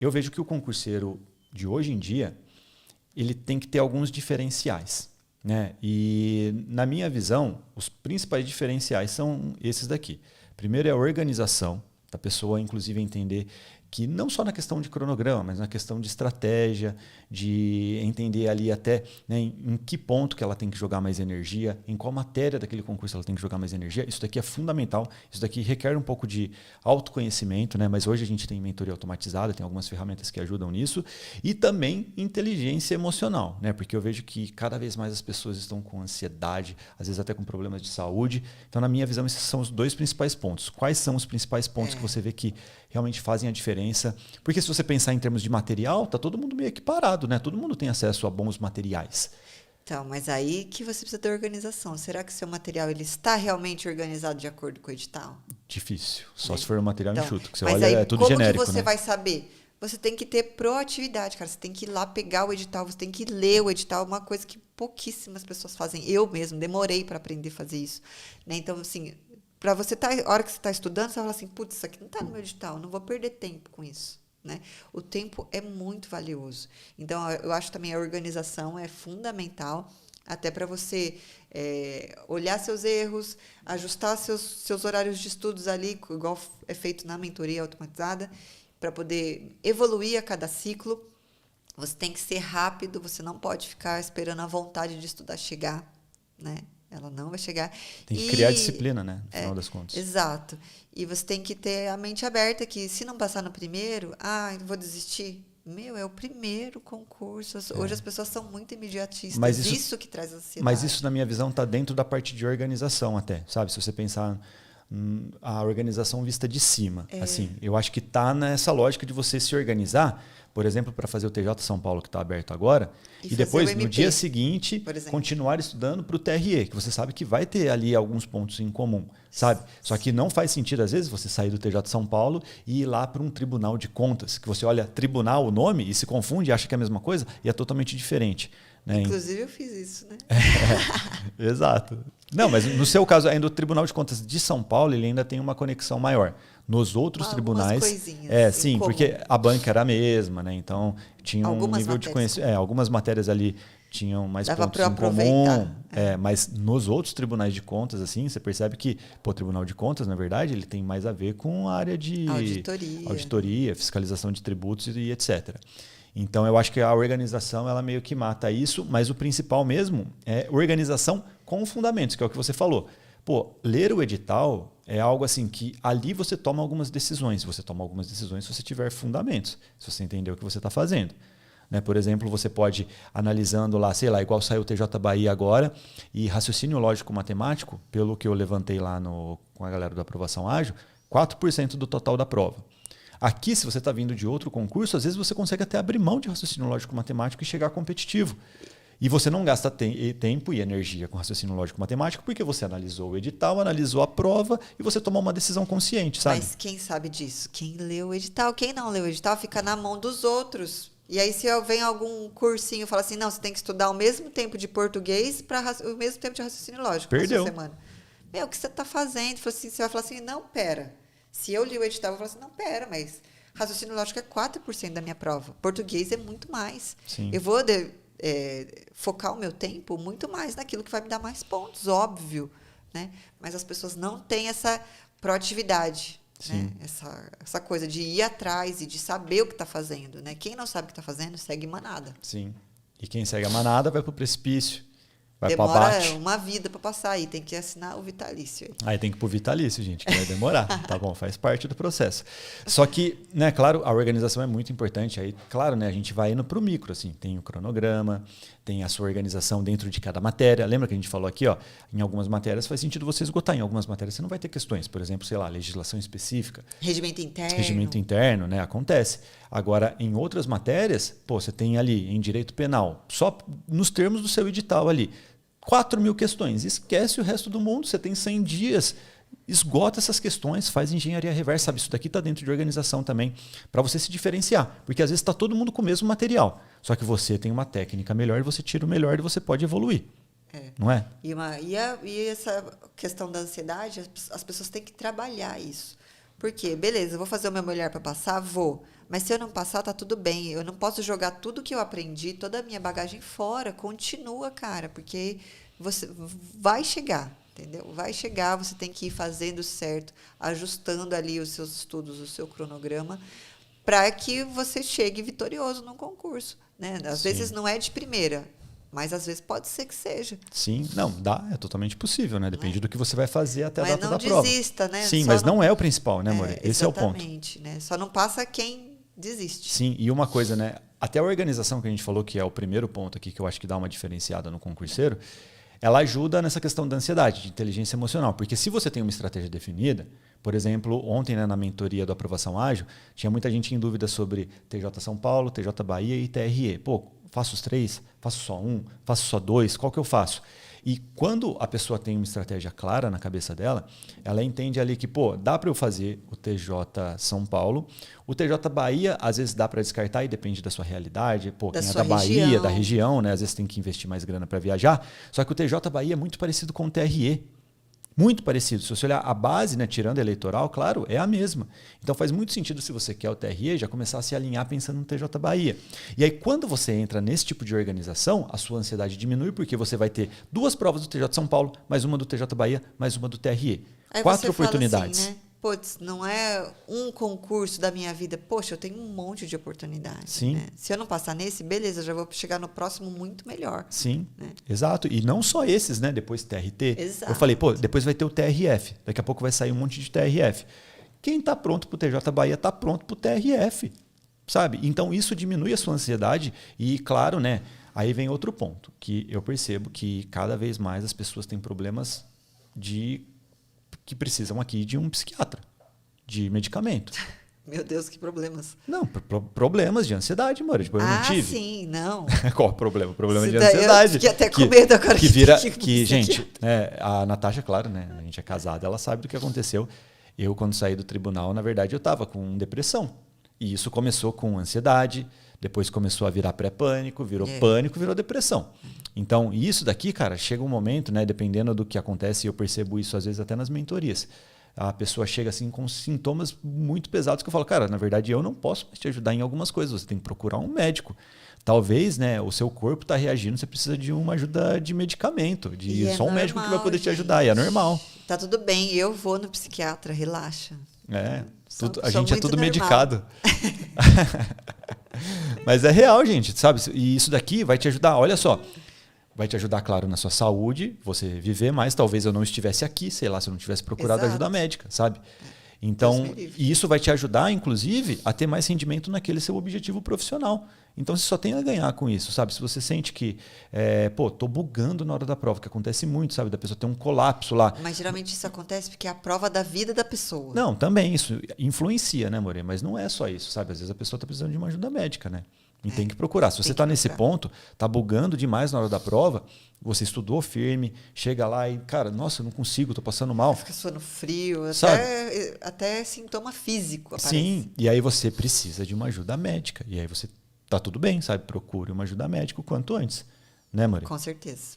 eu vejo que o concurseiro de hoje em dia, ele tem que ter alguns diferenciais, né? E, na minha visão, os principais diferenciais são esses daqui. Primeiro é a organização, da pessoa, inclusive, entender que não só na questão de cronograma, mas na questão de estratégia, de entender ali até, né, em que ponto que ela tem que jogar mais energia, em qual matéria daquele concurso ela tem que jogar mais energia. Isso daqui é fundamental, isso daqui requer um pouco de autoconhecimento, né, mas hoje a gente tem mentoria automatizada, tem algumas ferramentas que ajudam nisso, e também inteligência emocional, né, porque eu vejo que cada vez mais as pessoas estão com ansiedade, às vezes até com problemas de saúde. Então, na minha visão, esses são os dois principais pontos. Quais são os principais pontos que você vê que realmente fazem a diferença? Porque se você pensar em termos de material, tá todo mundo meio equiparado, né? Todo mundo tem acesso a bons materiais. Então, mas aí que você precisa ter organização. Será que seu material ele está realmente organizado de acordo com o edital? Difícil. Só se for um material Então, enxuto, que você mas olha, aí, é tudo como genérico, que você né? vai saber? Você tem que ter proatividade, cara. Você tem que ir lá pegar o edital, você tem que ler o edital, uma coisa que pouquíssimas pessoas fazem. Eu mesmo demorei para aprender a fazer isso, né? Então, assim, para você a hora que você está estudando, você vai falar assim, putz, isso aqui não está no meu edital, não vou perder tempo com isso. Né? O tempo é muito valioso. Então, eu acho também a organização é fundamental, até para você olhar seus erros, ajustar seus horários de estudos ali, igual é feito na mentoria automatizada, para poder evoluir a cada ciclo. Você tem que ser rápido, você não pode ficar esperando a vontade de estudar chegar, né? Ela não vai chegar. Tem que criar disciplina, né? No final das contas. Exato. E você tem que ter a mente aberta que se não passar no primeiro, vou desistir. Meu, é o primeiro concurso. Hoje as pessoas são muito imediatistas. Mas isso que traz ansiedade. Mas isso, na minha visão, está dentro da parte de organização até, sabe? Se você pensar a organização vista de cima. Assim, eu acho que está nessa lógica de você se organizar, por exemplo, para fazer o TJ São Paulo, que está aberto agora, e depois, no dia seguinte, continuar estudando para o TRE, que você sabe que vai ter ali alguns pontos em comum, sabe? Só que não faz sentido, às vezes, você sair do TJ São Paulo e ir lá para um tribunal de contas, que você olha tribunal, o nome, e se confunde, acha que é a mesma coisa, e é totalmente diferente. Né? Inclusive, eu fiz isso, né? Exato. Não, mas no seu caso, ainda o Tribunal de Contas de São Paulo, ele ainda tem uma conexão maior. Nos outros tribunais, sim, porque a banca era a mesma, né? Então tinha um nível de conhecimento. Algumas matérias ali tinham mais pontos em comum. Mas nos outros tribunais de contas, assim, você percebe que o Tribunal de Contas, na verdade, ele tem mais a ver com a área de auditoria, fiscalização de tributos e etc. Então, eu acho que a organização ela meio que mata isso, mas o principal mesmo é organização com fundamentos, que é o que você falou. Pô, ler o edital é algo assim que ali você toma algumas decisões. Você toma algumas decisões se você tiver fundamentos, se você entender o que você está fazendo. Né? Por exemplo, você pode, analisando lá, sei lá, igual saiu o TJ Bahia agora, e raciocínio lógico-matemático, pelo que eu levantei lá com a galera da aprovação ágil, 4% do total da prova. Aqui, se você está vindo de outro concurso, às vezes você consegue até abrir mão de raciocínio lógico-matemático e chegar competitivo. E você não gasta tempo e energia com raciocínio lógico-matemático porque você analisou o edital, analisou a prova e você tomou uma decisão consciente, sabe? Mas quem sabe disso? Quem leu o edital. Quem não leu o edital fica na mão dos outros. E aí, se vem algum cursinho e fala assim, não, você tem que estudar o mesmo tempo de português para o mesmo tempo de raciocínio lógico. Perdeu. Semana. Meu, o que você está fazendo? Você vai falar assim, não, pera. Se eu li o edital, eu vou falar assim, não, pera, mas raciocínio lógico é 4% da minha prova. Português é muito mais. Sim. Eu vou focar o meu tempo muito mais naquilo que vai me dar mais pontos, óbvio. Né? Mas as pessoas não têm essa proatividade. Né? Essa coisa de ir atrás e de saber o que está fazendo. Né? Quem não sabe o que está fazendo, segue manada. Sim. E quem segue a manada vai para o precipício. Vai Demora uma vida para passar aí, tem que assinar o vitalício. Aí tem que ir pro vitalício, gente, que vai demorar, tá bom? Faz parte do processo. Só que, né, claro, a organização é muito importante. Aí, claro, né, a gente vai indo pro micro, assim, tem o cronograma, tem a sua organização dentro de cada matéria. Lembra que a gente falou aqui, ó, em algumas matérias faz sentido você esgotar, em algumas matérias você não vai ter questões. Por exemplo, sei lá, legislação específica. Regimento interno. Regimento interno, né, acontece. Agora, em outras matérias, pô, você tem ali, em direito penal, só nos termos do seu edital ali, 4.000 questões. Esquece o resto do mundo. Você tem 100 dias. Esgota essas questões, faz engenharia reversa. Sabe? Isso daqui está dentro de organização também, para você se diferenciar. Porque às vezes está todo mundo com o mesmo material. Só que você tem uma técnica melhor, você tira o melhor e você pode evoluir. Não é? E essa questão da ansiedade, as pessoas têm que trabalhar isso. Porque, beleza, eu vou fazer o meu melhor para passar? Vou. Mas se eu não passar, tá tudo bem. Eu não posso jogar tudo que eu aprendi, toda a minha bagagem fora. Continua, cara, porque você vai chegar, entendeu? Vai chegar, você tem que ir fazendo certo, ajustando ali os seus estudos, o seu cronograma, para que você chegue vitorioso no concurso, né? Às vezes não é de primeira, mas às vezes pode ser que seja. Sim, não, dá, é totalmente possível, né? Depende do que você vai fazer até a data da prova. Mas não desista, né? Sim, mas não é o principal, né, amor? Esse é o ponto. Exatamente, né? Só não passa quem desiste. Sim, e uma coisa, né? Até a organização que a gente falou, que é o primeiro ponto aqui, que eu acho que dá uma diferenciada no concurseiro, ela ajuda nessa questão da ansiedade, de inteligência emocional. Porque se você tem uma estratégia definida, por exemplo, ontem, né, na mentoria do Aprovação Ágil, tinha muita gente em dúvida sobre TJ São Paulo, TJ Bahia e TRE. Pô, faço os 3? Faço só um? Faço só 2? Qual que eu faço? E quando a pessoa tem uma estratégia clara na cabeça dela, ela entende ali que, pô, dá para eu fazer o TJ São Paulo, o TJ Bahia, às vezes dá para descartar e depende da sua realidade, pô, quem é da Bahia, da região, né, às vezes tem que investir mais grana para viajar, só que o TJ Bahia é muito parecido com o TRE. Muito parecido. Se você olhar a base, né, tirando a eleitoral, claro, é a mesma. Então faz muito sentido, se você quer o TRE, já começar a se alinhar pensando no TJ Bahia. E aí, quando você entra nesse tipo de organização, a sua ansiedade diminui, porque você vai ter 2 provas do TJ São Paulo, mais uma do TJ Bahia, mais uma do TRE. Aí 4 oportunidades. Fala assim, né? Putz, não é um concurso da minha vida. Poxa, eu tenho um monte de oportunidades. Sim. Né? Se eu não passar nesse, beleza, já vou chegar no próximo muito melhor. Sim, né? Exato. E não só esses, né? Depois TRT. Exato. Eu falei, pô, depois vai ter o TRF. Daqui a pouco vai sair um monte de TRF. Quem está pronto para o TJ Bahia está pronto para o TRF. Sabe? Então isso diminui a sua ansiedade e, claro, né? Aí vem outro ponto, que eu percebo que cada vez mais as pessoas têm problemas que precisam aqui de um psiquiatra, de medicamento. Meu Deus, que problemas. Não, problemas de ansiedade, amor. Tipo, eu não tive. Sim, não. Qual o problema? O problema de ansiedade. Eu fiquei até com medo agora. Gente, a Natasha, claro, né? A gente é casada, ela sabe do que aconteceu. Eu, quando saí do tribunal, na verdade, eu estava com depressão. E isso começou com ansiedade, depois começou a virar pré-pânico, virou pânico, virou depressão. Então, isso daqui, cara, chega um momento, né, dependendo do que acontece, e eu percebo isso às vezes até nas mentorias. A pessoa chega assim com sintomas muito pesados que eu falo, cara, na verdade eu não posso mais te ajudar em algumas coisas, você tem que procurar um médico. Talvez, né, o seu corpo está reagindo, você precisa de uma ajuda de medicamento, só um médico que vai poder te ajudar, e é normal. Tá tudo bem, eu vou no psiquiatra, relaxa. A gente é tudo normal. Medicado. Mas é real, gente, sabe? E isso daqui vai te ajudar, olha só. Vai te ajudar, claro, na sua saúde, você viver mais. Talvez eu não estivesse aqui, sei lá, se eu não tivesse procurado ajuda médica, sabe? Então, e isso vai te ajudar, inclusive, a ter mais rendimento naquele seu objetivo profissional. Então, você só tem a ganhar com isso, sabe? Se você sente que, tô bugando na hora da prova, que acontece muito, sabe? Da pessoa ter um colapso lá. Mas geralmente isso acontece porque é a prova da vida da pessoa. Não, também isso influencia, né, More? Mas não é só isso, sabe? Às vezes a pessoa está precisando de uma ajuda médica, né? E tem que procurar. Se você está nesse ponto, está bugando demais na hora da prova, você estudou firme, chega lá e, cara, nossa, eu não consigo, estou passando mal. Fica suando frio, até sintoma físico aparece. Sim, e aí você precisa de uma ajuda médica. E aí você tá tudo bem, sabe? Procure uma ajuda médica o quanto antes. Né, Maria? Com certeza.